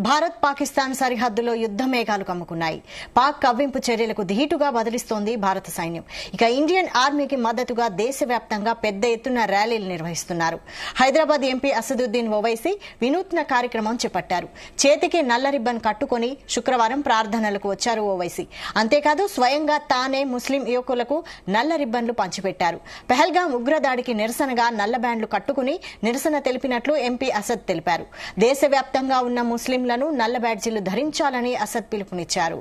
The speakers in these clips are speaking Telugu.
భారత్ పాకిస్తాన్ సరిహద్దులో యుద్ద మేఘాలు కమ్ముకున్నాయి. పాక్ కవ్వింపు చర్యలకు ధీటుగా బదిలిస్తోంది భారత సైన్యం. ఇక ఇండియన్ ఆర్మీకి మద్దతుగా దేశవ్యాప్తంగా పెద్ద ఎత్తున ర్యాలీలు నిర్వహిస్తున్నారు. హైదరాబాద్ ఎంపీ అసదుద్దీన్ ఓవైసీ వినూత్న కార్యక్రమం చేపట్టారు. చేతికి నల్ల రిబ్బన్ కట్టుకుని శుక్రవారం ప్రార్థనలకు వచ్చారు ఓవైసీ. అంతేకాదు స్వయంగా తానే ముస్లిం యువకులకు నల్ల రిబ్బన్లు పంచిపెట్టారు. పెహల్గాం ఉగ్రదాడికి నిరసనగా నల్ల బ్యాండ్లు కట్టుకుని నిరసన తెలిపినట్లు ఎంపీ అసద్ తెలిపారు. దేశవ్యాప్తంగా ఉన్న ముస్లిం నల్ల బ్యాడ్జీలు ధరించాలని అసద్ పిలుపునిచ్చారు.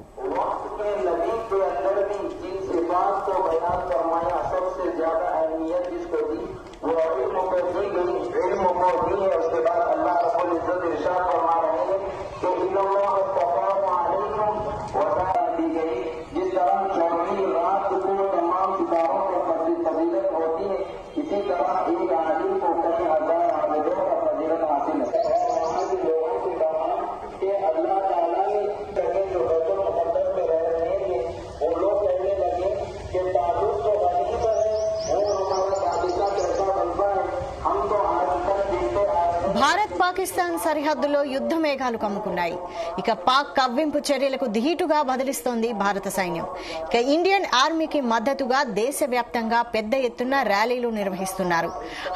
భారత్ పాకిస్తాన్ సరిహద్దులో యుద్ద మేఘాలు కమ్ముకున్నాయి. ఇక పాక్ కవ్వింపు చర్యలకు ధీటుగా బదిలిస్తోంది భారత సైన్యం. ఇక ఇండియన్ ఆర్మీకి మద్దతుగా దేశవ్యాప్తంగా పెద్ద ఎత్తున ర్యాలీలు నిర్వహిస్తున్నారు.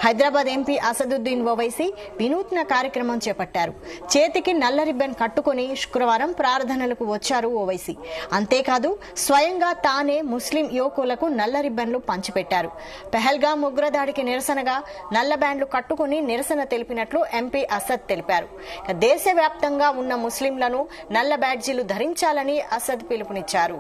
హైదరాబాద్ ఎంపీ అసదుద్దీన్ ఓవైసీ వినూత్న కార్యక్రమం చేపట్టారు. చేతికి నల్ల రిబ్బన్ కట్టుకుని శుక్రవారం ప్రార్థనలకు వచ్చారు ఓవైసీ. అంతేకాదు స్వయంగా తానే ముస్లిం యువకులకు నల్ల రిబ్బన్లు పంచిపెట్టారు. పెహల్గాం ఉగ్రదాడికి నిరసనగా నల్ల బ్యాండ్లు కట్టుకుని నిరసన తెలిపినట్లు ఎంపీ అసద్ తెలిపారు. దేశవ్యాప్తంగా ఉన్న ముస్లింలను నల్ల బ్యాడ్జీలు ధరించాలని అసద్ పిలుపునిచ్చారు.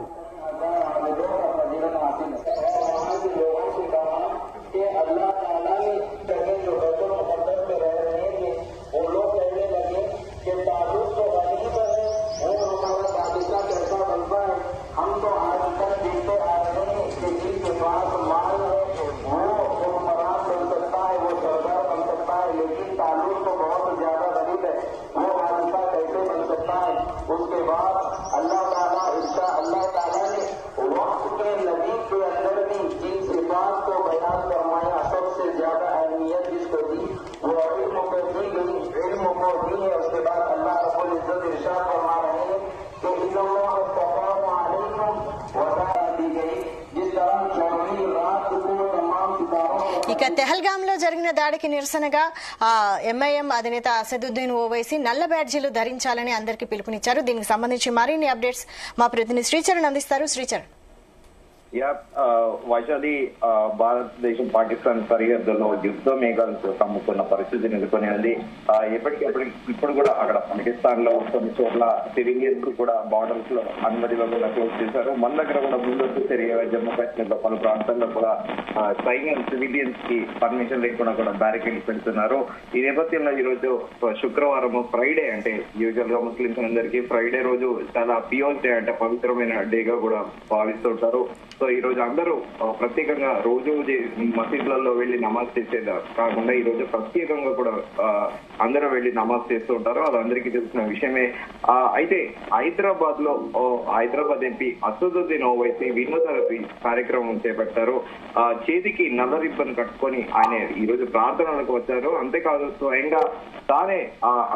ఇక తెహల్గాంలో జరిగిన దాడికి నిరసనగా ఎంఐఎం అధినేత అసదుద్దీన్ ఓవైసీ నల్ల బ్యాడ్జీలు ధరించాలని అందరికీ పిలుపునిచ్చారు. దీనికి సంబంధించి మరిన్ని అప్డేట్స్ మా ప్రతినిధి శ్రీచరణ్ అందిస్తారు. శ్రీచరణ్. వైశాలి, భారతదేశం పాకిస్తాన్ సరిహద్దులో యుద్ధ మేఘాలు కమ్ముకున్న పరిస్థితి నెలకొని ఉంది. ఇప్పుడు కూడా అక్కడ పాకిస్తాన్ లో కొన్ని చోట్ల సివిలియన్స్ కూడా బార్డర్స్ లో అనుమతి లేకుండా క్లోజ్ చేశారు. మన దగ్గర కూడా ముందస్తు చర్య జమ్మూ కాశ్మీర్ లో పలు ప్రాంతాల్లో కూడా సైన్యం సివిలియన్స్ కి పర్మిషన్ లేకుండా కూడా బ్యారికేడ్ పెడుతున్నారు. ఈ నేపథ్యంలో ఈ రోజు శుక్రవారం ఫ్రైడే, అంటే యూజువల్ గా ముస్లింస్ అందరికీ ఫ్రైడే రోజు చాలా పియోస్ డే, అంటే పవిత్రమైన డేగా కూడా భావిస్తుంటారు. సో ఈ రోజు అందరూ ప్రత్యేకంగా రోజు మసీదులలో వెళ్లి నమాజ్ చేసేది కాకుండా ఈ రోజు ప్రత్యేకంగా కూడా అందరూ వెళ్లి నమాజ్ చేస్తూ ఉంటారు. అది అందరికీ తెలిసిన విషయమే. అయితే హైదరాబాద్ ఎంపీ అసదుద్దీన్ ఓవైసీ వినూత్న కార్యక్రమం చేపట్టారు. చేతికి నల్ల రిబ్బన్ కట్టుకొని ఆయన ఈ రోజు ప్రార్థనలకు వచ్చారు. అంతేకాదు స్వయంగా తానే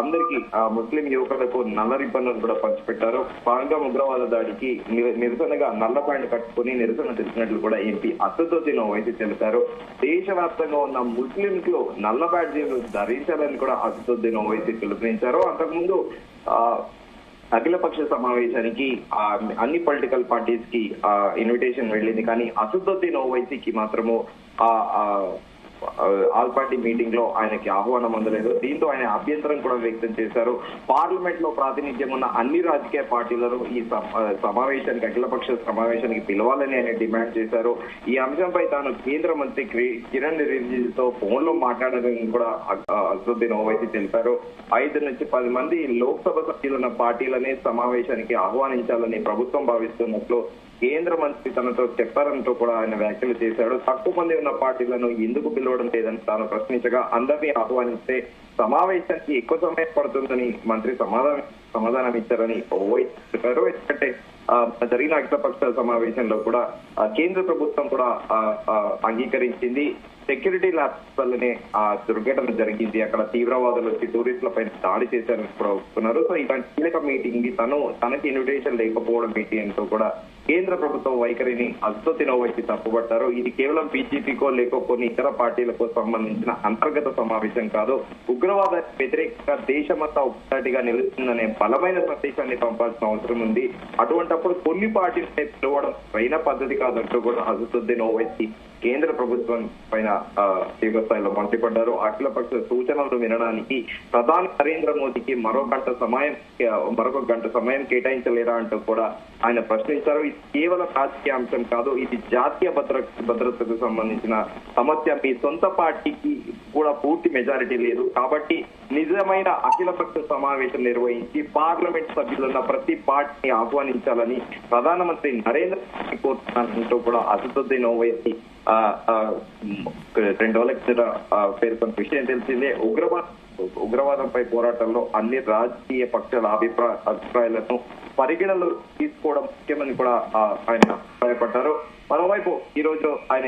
అందరికీ ముస్లిం యువకులకు నల్ల రిబ్బన్లను కూడా పంచిపెట్టారు. పాల్గాం ఉగ్రవాద దాడికి నిరసనగా నల్ల ప్యాంట్ కట్టుకుని నిరసన తెలిసినట్లు కూడా ఎంపీ అసదుద్దీన్ ఓవైసీ తెలిపారు. దేశవ్యాప్తంగా ఉన్న ముస్లింస్ లో నల్ల బ్యాడ్జీలు ధరించాలని కూడా అసదుద్దీన్ ఓవైసీ పిలుపునిచ్చారు. అంతకుముందు అఖిలపక్ష సమావేశానికి అన్ని పొలిటికల్ పార్టీస్ కి ఇన్విటేషన్ వెళ్ళింది. కానీ అసదుద్దీన్ ఓవైసీకి మాత్రము ఆల్ పార్టీ మీటింగ్ లో ఆయనకి ఆహ్వానం అందలేదు. దీంతో ఆయన అభ్యంతరం కూడా వ్యక్తం చేశారు. పార్లమెంట్ లో ప్రాతినిధ్యం ఉన్న అన్ని రాజకీయ పార్టీలను ఈ సమావేశానికి, అఖిలపక్ష సమావేశానికి పిలవాలని ఆయన డిమాండ్ చేశారు. ఈ అంశంపై తాను కేంద్ర మంత్రి కిరణ్ రిజిజుతో ఫోన్ లో మాట్లాడాలని కూడా అసదుద్దీన్ ఓవైసీ తెలిపారు. 5 నుంచి 10 మంది లోక్సభ సభ్యులున్న పార్టీలనే సమావేశానికి ఆహ్వానించాలని ప్రభుత్వం భావిస్తున్నట్లు కేంద్ర మంత్రి తనతో చెప్పారంటూ కూడా ఆయన వ్యాఖ్యలు చేశాడు. తక్కువ మంది ఉన్న పార్టీలను ఎందుకు పిలవడం లేదని తాను ప్రశ్నించగా అందరినీ ఆహ్వానిస్తే సమావేశానికి ఎక్కువ సమయం పడుతుందని మంత్రి సమాధానం సమాధానం ఇచ్చారని చెప్పారు. ఎందుకంటే జరిగిన అఖిలపక్ష సమావేశంలో కూడా కేంద్ర ప్రభుత్వం కూడా అంగీకరించింది. సెక్యూరిటీ ల్యాబ్స్ వల్లనే ఆ దుర్ఘటన జరిగింది, అక్కడ తీవ్రవాదులు వచ్చి టూరిస్టుల పైన దాడి చేశారని కూడా వస్తున్నారు. సో ఇలాంటి కీలక మీటింగ్ కి తనకి ఇన్విటేషన్ లేకపోవడం ఏంటి అంటూ కూడా కేంద్ర ప్రభుత్వం వైఖరిని అసదుద్దీన్ ఓవైసీ తప్పుపట్టారు. ఇది కేవలం బీజేపీకో లేకో కొన్ని ఇతర పార్టీలకు సంబంధించిన అంతర్గత సమావేశం కాదు, ఉగ్రవాద వ్యతిరేకంగా దేశమంతా ఒక్కటిగా నిలుస్తుందనే బలమైన సందేశాన్ని పంపాల్సిన అవసరం ఉంది. అటువంటప్పుడు కొన్ని పార్టీలపై పిలవడం సరైన పద్ధతి కాదంటూ కూడా అసదుద్దీన్ ఓవైసీ కేంద్ర ప్రభుత్వం పైన తీవ్ర స్థాయిలో మండిపడ్డారు. అఖిలపక్ష సూచనలు వినడానికి ప్రధాని నరేంద్ర మోదీకి మరొక గంట సమయం కేటాయించలేరా అంటూ కూడా ఆయన ప్రశ్నించారు. ఇది కేవలం రాజకీయ అంశం కాదు, ఇది జాతీయ భద్రతకు సంబంధించిన సమస్య. మీ సొంత పార్టీకి కూడా పూర్తి మెజారిటీ లేదు, కాబట్టి నిజమైన అఖిలపక్ష సమావేశం నిర్వహించి పార్లమెంట్ సభ్యులున్న ప్రతి పార్టీని ఆహ్వానించాలని ప్రధానమంత్రి నరేంద్ర మోదీ కోరుతున్నారంటూ కూడా అసదుద్దీన్ ఓవైసీ 2 రోజుల కిందట పేర్కొన్న విషయం తెలిసిందే. ఉగ్రవాదంపై పోరాటంలో అన్ని రాజకీయ పక్షాల అభిప్రాయాలను పరిగణలో తీసుకోవడం ముఖ్యమని కూడా ఆయన అభిప్రాయపడ్డారు. మరోవైపు ఈ రోజు ఆయన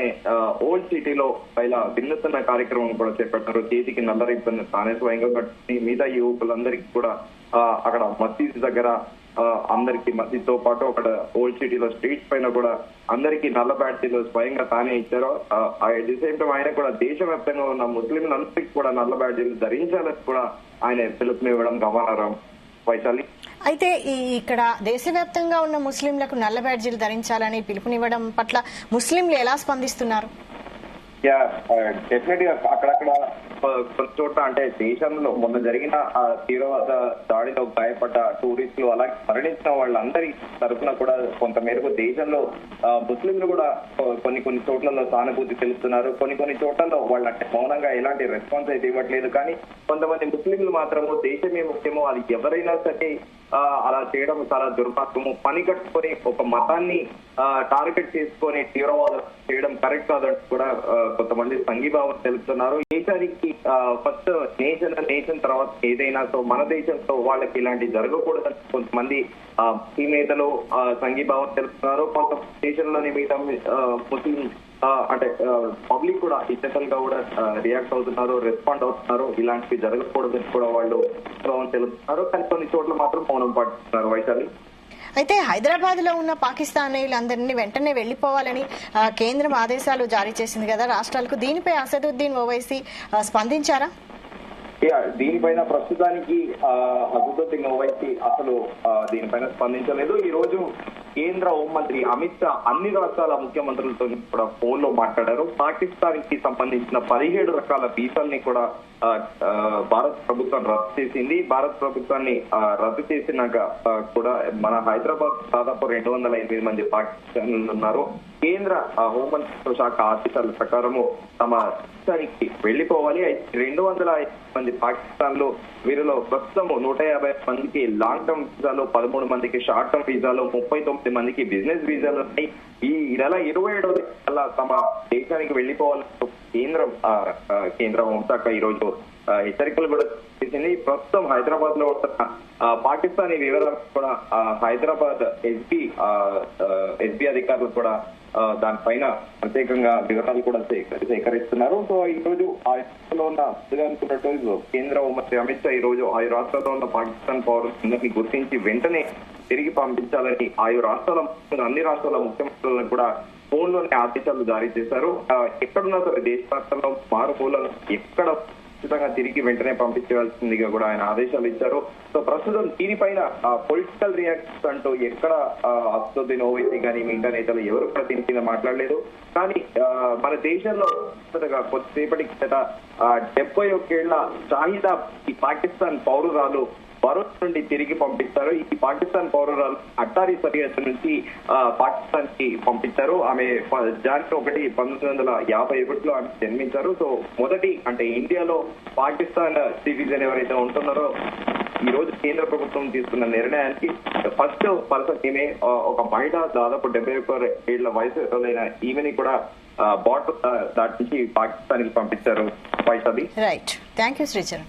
ఓల్డ్ సిటీలో ఇలా వినూత్న కార్యక్రమం కూడా చేపట్టారు. చేతికి నల్ల రిబ్బన్ తానే స్వయంగా కట్టి మిగతా యువకులందరికీ కూడా అక్కడ మసీద్ దగ్గర అందరికి మసీద్తో పాటు అక్కడ ఓల్డ్ సిటీలో స్ట్రీట్స్ పైన కూడా అందరికి నల్ల బ్యాడ్జీలు స్వయంగా తానే ఇచ్చారు. అట్ ది సేమ్ టైం ఆయన కూడా దేశవ్యాప్తంగా ఉన్న ముస్లింలందరికీ కూడా నల్ల బ్యాడ్జీలు ధరించాలని కూడా ఆయన పిలుపునివ్వడం గమనార్హం. వైశాలి, అయితే ఇక్కడ దేశవ్యాప్తంగా ఉన్న ముస్లింలకు నల్ల బ్యాడ్జీలు ధరించాలని పిలుపునివ్వడం పట్ల ముస్లింలు ఎలా స్పందిస్తున్నారు? డెఫినెట్ గా అక్కడక్కడ కొన్ని చోట్ల అంటే దేశంలో మొన్న జరిగిన తీవ్రవాద దాడిలో గాయపడ్డ టూరిస్టులు అలాగే మరణించిన వాళ్ళందరి తరఫున కూడా కొంత మేరకు దేశంలో ముస్లింలు కూడా కొన్ని చోట్లలో సానుభూతి తెలుస్తున్నారు. కొన్ని చోట్లలో వాళ్ళు అంటే మౌనంగా ఎలాంటి రెస్పాన్స్ అయితే ఇవ్వట్లేదు. కానీ కొంతమంది ముస్లింలు మాత్రము దేశమే ముఖ్యమో, అది ఎవరైనా సరే అలా చేయడం చాలా దుర్మార్గము, పని కట్టుకొని ఒక మతాన్ని టార్గెట్ చేసుకొని తీవ్రవాదం చేయడం కరెక్ట్ కాదంటూ కూడా కొంతమంది సంఘీభావం తెలుపుతున్నారు. దేశానికి ఫస్ట్ నేషన్ తర్వాత ఏదైనా, సో మన దేశంతో వాళ్ళకి ఇలాంటి జరగకూడదని కొంతమంది ఈ నేతలు సంఘీభావం తెలుపుతున్నారు. కొంత దేశంలోని మిగతా ముస్లిం అంటే పబ్లిక్ కూడా ఇన్స్టెంట్ గా కూడా రియాక్ట్ అవుతున్నారు, రెస్పాండ్ అవుతున్నారు. ఇలాంటివి జరగకూడదని కూడా వాళ్ళు తెలుపుతున్నారు. కానీ కొన్ని చోట్ల మాత్రం మౌనం పాటిస్తున్నారు. వైశాలి, అయితే హైదరాబాద్ లో ఉన్న పాకిస్తానీలందరినీ వెంటనే వెళ్లిపోవాలని కేంద్రం ఆదేశాలు జారీ చేసింది కదా రాష్ట్రాలకు, దీనిపై అసదుద్దీన్ ఓవైసీ స్పందించారా? దీనిపైన ప్రస్తుతానికి అసదుద్దీన్ ఓవైసీ అసలు దీనిపైన స్పందించలేదు. ఈ రోజు కేంద్ర హోంమంత్రి అమిత్ షా అన్ని రాష్ట్రాల ముఖ్యమంత్రులతో కూడా ఫోన్ లో మాట్లాడారు. పాకిస్తాన్ కి సంబంధించిన 17 రకాల వీసాల్ని కూడా భారత ప్రభుత్వం రద్దు చేసింది. భారత ప్రభుత్వాన్ని రద్దు చేసినాక కూడా మన హైదరాబాద్ దాదాపు 208 మంది పాకిస్తాన్లు ఉన్నారు. కేంద్ర హోంమంత్రిత్వ శాఖ ఆదేశాల ప్రకారము తమ రాష్ట్రానికి వెళ్లిపోవాలి. 205 మంది పాకిస్తాన్లు, వీరిలో ప్రస్తుతం 150 మందికి లాంగ్ టర్మ్ వీసాలు, 13 మందికి షార్ట్ టర్మ్ వీసాలు, 39 మందికి బిజినెస్ వీసాలు ఉన్నాయి. ఈ నెల 27వ తేదీ తమ దేశానికి వెళ్లిపోవాలని కేంద్ర హోంశాఖ ఈ రోజు హెచ్చరికలు కూడా చేసింది. ప్రస్తుతం హైదరాబాద్ లో ఉంటున్న పాకిస్తానీ వివరాలు కూడా హైదరాబాద్ ఎస్పీ అధికారులు కూడా దానిపైన ప్రత్యేకంగా వివరాలు కూడా సేకరిస్తున్నారు. సో ఈ రోజు ఆ రాష్ట్రంలో ఉన్న అనుకున్నట్టు కేంద్ర హోంమంత్రి అమిత్ షా ఈ రోజు ఆయా రాష్ట్రాల్లో ఉన్న పాకిస్తాన్ పౌరులందరినీ గుర్తించి వెంటనే తిరిగి పంపించాలని అన్ని రాష్ట్రాల ముఖ్యమంత్రులను కూడా ఫోన్ లోనే ఆదేశాలు జారీ చేశారు. ఎక్కడున్నా సరే దేశ రాష్ట్రంలో మారుమూలను ఎక్కడ ఖచ్చితంగా తిరిగి వెంటనే పంపించాల్సిందిగా కూడా ఆయన ఆదేశాలు ఇచ్చారు. సో ప్రస్తుతం దీనిపైన పొలిటికల్ రియాక్షన్స్ అంటూ ఎక్కడ అసదుద్దీన్ ఓవైసీ కానీ మిగతా నేతలు ఎవరు కూడా దీని మీద మాట్లాడలేదు. కానీ మన దేశంలో కొద్దిసేపటి కిందట 71 ఏళ్ల షాహిదా ఈ పాకిస్తాన్ పౌరురాలు భరూచ్ నుండి తిరిగి పంపిస్తారు. ఈ పాకిస్తాన్ పౌరురాలు అట్టారీ సరిహద్దు నుంచి పాకిస్తాన్ కి పంపించారు. ఆమె జనవరి 1, 1951లో ఆమె జన్మించారు. సో మొదటి అంటే ఇండియాలో పాకిస్తాన్ సిటిజన్ ఎవరైతే ఉంటున్నారో ఈ రోజు కేంద్ర ప్రభుత్వం తీసుకున్న నిర్ణయానికి ఫస్ట్ పర్సన్ ఈమె ఒక మహిళ, దాదాపు 71 ఏళ్ల వయసులైన ఈమెని కూడా బార్డర్ దాటి నుంచి పాకిస్తాన్ కి పంపించారు. Right, thank you Sricharan.